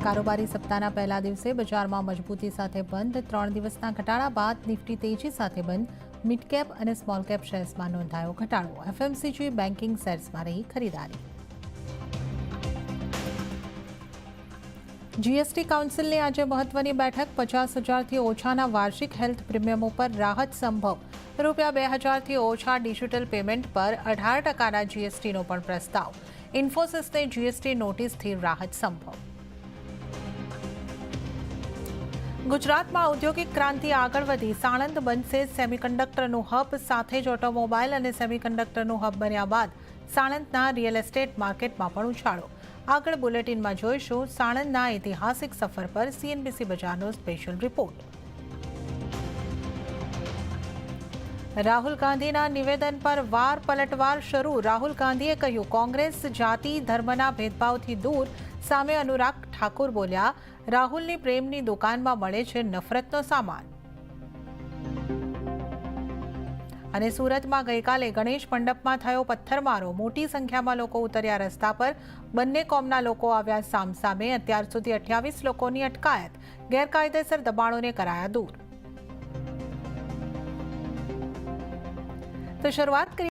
કારોબારી સપ્તાહના પહેલા દિવસે બજારમાં મજબૂતી સાથે બંધ 3 દિવસના ઘટાડા બાદ નિફ્ટી તેજી સાથે બંધ મિડ કેપ અને સ્મોલ કેપ શેર્સમાં નોંધાયો ઘટાડો એફએમસીજી બેન્કિંગ શેર્સમાં રહી ખરીદારી જીએસટી કાઉન્સિલની આજે મહત્વની બેઠક 50,000થી ઓછાના વાર્ષિક હેલ્થ પ્રીમિયમો પર રાહત સંભવ ₹2,000થી ઓછા ડિજિટલ પેમેન્ટ પર 18%ના જીએસટીનો પણ પ્રસ્તાવ ઇન્ફોસિસને જીએસટી નોટિસથી રાહત સંભવ ગુજરાતમાં ઔદ્યોગિક ક્રાંતિ આગળ વધી સાણંદ બનશે સેમિકન્ડક્ટરનું હબ સાથે જ ઓટોમોબાઈલ અને સેમિકન્ડક્ટરનું હબ બન્યા બાદ સાણંદના રિયલ એસ્ટેટ માર્કેટમાં પણ ઉછાળો આગળ બુલેટિનમાં જોઈશું સાણંદના ઐતિહાસિક સફર પર સીએનબીસી બજારનો સ્પેશિયલ રિપોર્ટ રાહુલ ગાંધીના નિવેદન પર વાર પલટવાર શરૂ રાહુલ ગાંધીએ કહ્યું કોંગ્રેસ જાતિ ધર્મના ભેદભાવથી દૂર સામે અનુરાગ ઠાકુર બોલ્યા રાહુલની પ્રેમની દુકાનમાં મળે છે નફરતનો સામાન અને સુરતમાં ગઈકાલે ગણેશ મંડપમાં થયો પથ્થરમારો મોટી સંખ્યામાં લોકો ઉતર્યા રસ્તા પર બંને કોમના લોકો આવ્યા સામસામે અત્યાર સુધી 28 લોકોની અટકાયત ગેરકાયદેસર દબાણોને કરાયા દૂર તો શરૂઆત કરી